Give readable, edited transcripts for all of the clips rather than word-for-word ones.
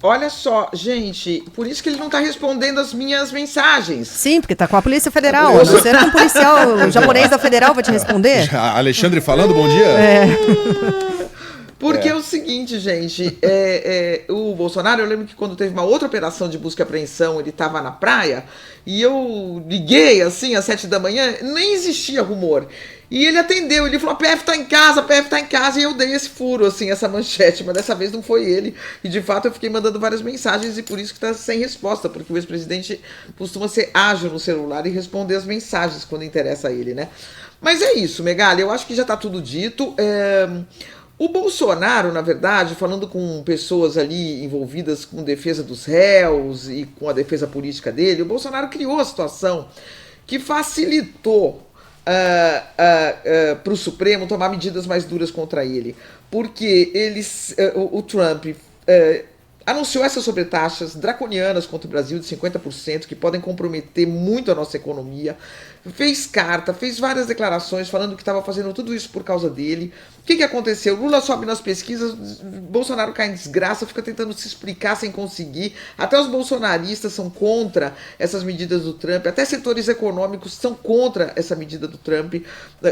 Olha só, gente, por isso que ele não está respondendo as minhas mensagens. Sim, porque tá com a Polícia Federal. Você não é um policial japonês da Federal, vai te responder? Alexandre falando, bom dia. Porque é o seguinte, gente, o Bolsonaro, eu lembro que quando teve uma outra operação de busca e apreensão, ele estava na praia, e eu liguei, assim, às 7 da manhã, nem existia rumor. E ele atendeu, ele falou, a PF tá em casa, a PF tá em casa, e eu dei esse furo, assim, essa manchete, mas dessa vez não foi ele. E de fato eu fiquei mandando várias mensagens e por isso que tá sem resposta, porque o ex-presidente costuma ser ágil no celular e responder as mensagens quando interessa a ele, né? Mas é isso, Megali, eu acho que já tá tudo dito. O Bolsonaro, na verdade, falando com pessoas ali envolvidas com defesa dos réus e com a defesa política dele, o Bolsonaro criou a situação que facilitou para o Supremo tomar medidas mais duras contra ele. Porque o Trump anunciou essas sobretaxas draconianas contra o Brasil de 50%, que podem comprometer muito a nossa economia. Fez carta, fez várias declarações falando que estava fazendo tudo isso por causa dele. O que aconteceu? Lula sobe nas pesquisas, Bolsonaro cai em desgraça, fica tentando se explicar sem conseguir. Até os bolsonaristas são contra essas medidas do Trump, até setores econômicos são contra essa medida do Trump.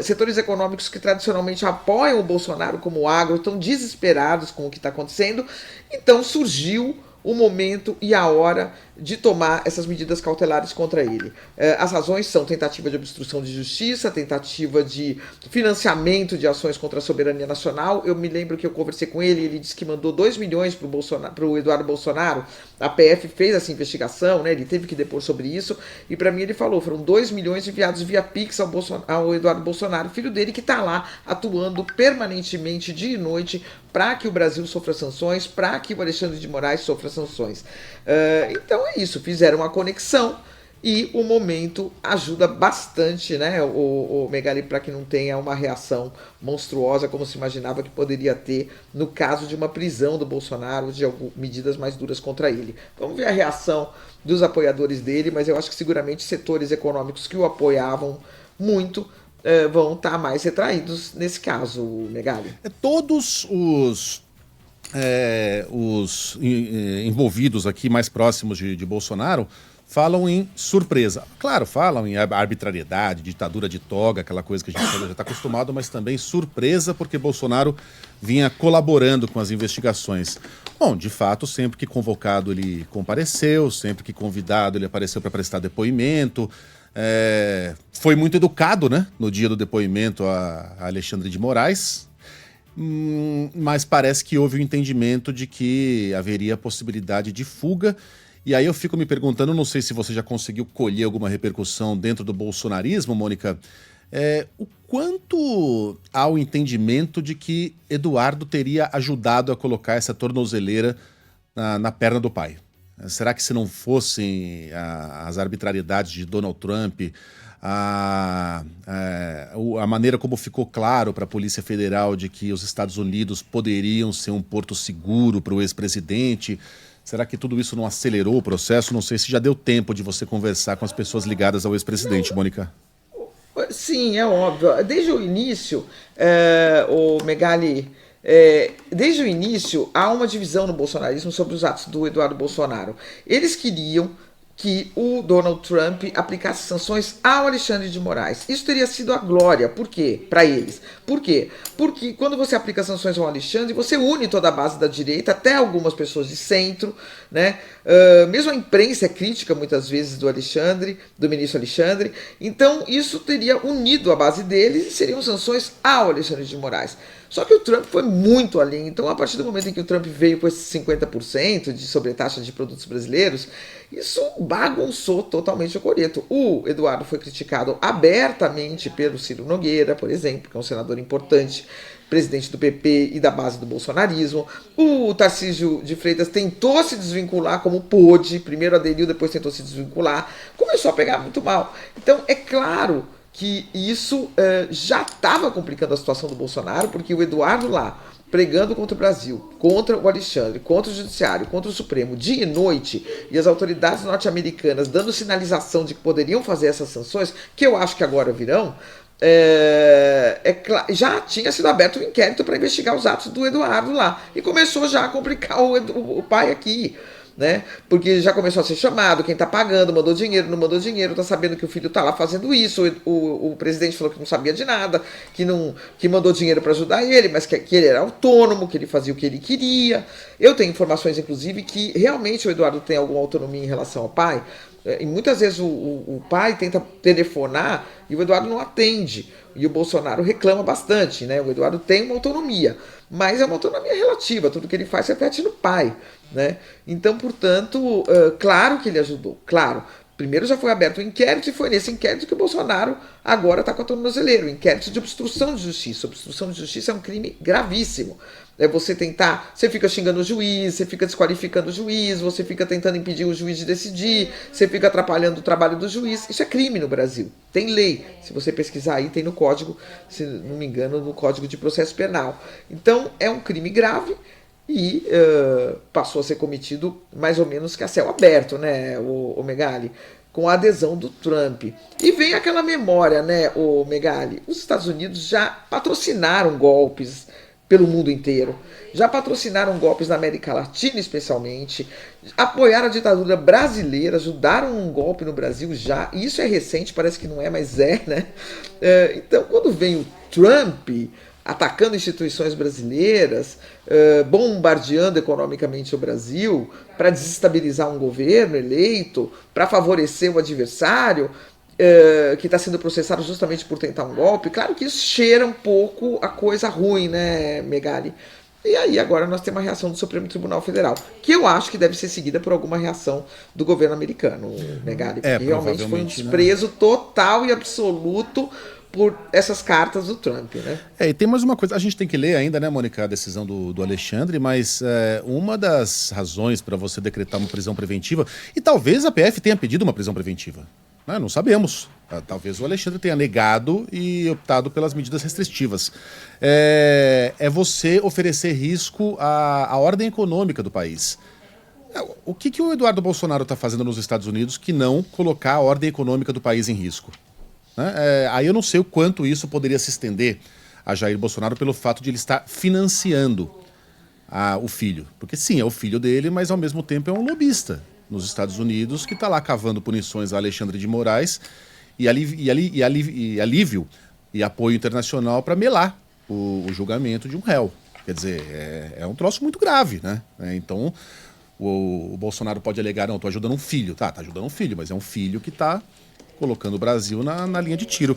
Setores econômicos que tradicionalmente apoiam o Bolsonaro como agro estão desesperados com o que está acontecendo. Então surgiu o momento e a hora de tomar essas medidas cautelares contra ele. As razões são tentativa de obstrução de justiça, tentativa de financiamento de ações contra a soberania nacional. Eu me lembro que eu conversei com ele, ele disse que mandou 2 milhões para o Eduardo Bolsonaro. A PF fez essa investigação, né? Ele teve que depor sobre isso, e para mim ele falou, foram 2 milhões enviados via Pix ao Eduardo Bolsonaro, filho dele, que está lá atuando permanentemente, dia e noite, para que o Brasil sofra sanções, para que o Alexandre de Moraes sofra sanções. Então é isso, fizeram uma conexão e o momento ajuda bastante, né, o Megali, para que não tenha uma reação monstruosa como se imaginava que poderia ter no caso de uma prisão do Bolsonaro, de medidas mais duras contra ele. Vamos ver a reação dos apoiadores dele, mas eu acho que seguramente setores econômicos que o apoiavam muito vão estar mais retraídos nesse caso, Megali. Todos os envolvidos aqui mais próximos de Bolsonaro falam em surpresa. Claro, falam em arbitrariedade, ditadura de toga, aquela coisa que a gente já está acostumado, mas também surpresa porque Bolsonaro vinha colaborando com as investigações. Bom, de fato, sempre que convocado ele compareceu, sempre que convidado ele apareceu para prestar depoimento. Foi muito educado, né, no dia do depoimento a Alexandre de Moraes. Mas parece que houve o entendimento de que haveria possibilidade de fuga. E aí eu fico me perguntando, não sei se você já conseguiu colher alguma repercussão dentro do bolsonarismo, Mônica, o quanto há o entendimento de que Eduardo teria ajudado a colocar essa tornozeleira na perna do pai? Será que se não fossem as arbitrariedades de Donald Trump, a maneira como ficou claro para a Polícia Federal de que os Estados Unidos poderiam ser um porto seguro para o ex-presidente, será que tudo isso não acelerou o processo? Não sei se já deu tempo de você conversar com as pessoas ligadas ao ex-presidente, Mônica. Sim, é óbvio. Desde o início, o Megali, desde o início há uma divisão no bolsonarismo sobre os atos do Eduardo Bolsonaro. Eles queriam que o Donald Trump aplicasse sanções ao Alexandre de Moraes. Isso teria sido a glória. Por quê? Para eles. Por quê? Porque quando você aplica sanções ao Alexandre, você une toda a base da direita, até algumas pessoas de centro, né? Mesmo a imprensa é crítica muitas vezes do Alexandre, do ministro Alexandre. Então isso teria unido a base deles e seriam sanções ao Alexandre de Moraes. Só que o Trump foi muito além. Então, a partir do momento em que o Trump veio com esses 50% de sobretaxa de produtos brasileiros, isso bagunçou totalmente o coreto. O Eduardo foi criticado abertamente pelo Ciro Nogueira, por exemplo, que é um senador importante, presidente do PP e da base do bolsonarismo. O Tarcísio de Freitas tentou se desvincular como pôde, primeiro aderiu, depois tentou se desvincular, começou a pegar muito mal. Então, é claro que isso já estava complicando a situação do Bolsonaro, porque o Eduardo lá, pregando contra o Brasil, contra o Alexandre, contra o Judiciário, contra o Supremo, dia e noite, e as autoridades norte-americanas dando sinalização de que poderiam fazer essas sanções, que eu acho que agora virão, já tinha sido aberto um inquérito para investigar os atos do Eduardo lá. E começou já a complicar o pai aqui. Né? Porque já começou a ser chamado, quem tá pagando, mandou dinheiro, não mandou dinheiro, tá sabendo que o filho tá lá fazendo isso, o presidente falou que não sabia de nada, que mandou dinheiro para ajudar ele, mas que ele era autônomo, que ele fazia o que ele queria. Eu tenho informações, inclusive, que realmente o Eduardo tem alguma autonomia em relação ao pai, e muitas vezes o pai tenta telefonar e o Eduardo não atende. E o Bolsonaro reclama bastante, né? O Eduardo tem uma autonomia, mas é uma autonomia relativa, tudo que ele faz reflete no pai, né? Então, portanto, claro que ele ajudou, claro. Primeiro já foi aberto um inquérito e foi nesse inquérito que o Bolsonaro agora está com a tornozeleira, o inquérito de obstrução de justiça. Obstrução de justiça é um crime gravíssimo. É você tentar, você fica xingando o juiz, você fica desqualificando o juiz, você fica tentando impedir o juiz de decidir, você fica atrapalhando o trabalho do juiz. Isso é crime no Brasil. Tem lei. Se você pesquisar aí, tem no código, se não me engano, no Código de Processo Penal. Então, é um crime grave e passou a ser cometido mais ou menos que a céu aberto, né, o Megali? Com a adesão do Trump. E vem aquela memória, né, o Megali? Os Estados Unidos já patrocinaram golpes pelo mundo inteiro. Já patrocinaram golpes na América Latina, especialmente. Apoiaram a ditadura brasileira, ajudaram um golpe no Brasil já. E isso é recente, parece que não é, mas é, né? Então, quando vem o Trump atacando instituições brasileiras, bombardeando economicamente o Brasil, para desestabilizar um governo eleito, para favorecer o adversário, que está sendo processado justamente por tentar um golpe, claro que isso cheira um pouco a coisa ruim, né, Megali? E aí agora nós temos uma reação do Supremo Tribunal Federal, que eu acho que deve ser seguida por alguma reação do governo americano, Megali, porque realmente foi um desprezo total e absoluto por essas cartas do Trump, né? E tem mais uma coisa, a gente tem que ler ainda, né, Mônica, a decisão do Alexandre, mas uma das razões para você decretar uma prisão preventiva, e talvez a PF tenha pedido uma prisão preventiva, né, não sabemos, talvez o Alexandre tenha negado e optado pelas medidas restritivas, é você oferecer risco à ordem econômica do país. O que o Eduardo Bolsonaro está fazendo nos Estados Unidos que não colocar a ordem econômica do país em risco? Aí eu não sei o quanto isso poderia se estender a Jair Bolsonaro pelo fato de ele estar financiando o filho. Porque sim, é o filho dele, mas ao mesmo tempo é um lobista nos Estados Unidos que está lá cavando punições a Alexandre de Moraes e alívio e apoio internacional para melar o julgamento de um réu. Quer dizer, é um troço muito grave, né? Então o Bolsonaro pode alegar, não, estou ajudando um filho. Tá ajudando um filho, mas é um filho que está colocando o Brasil na linha de tiro.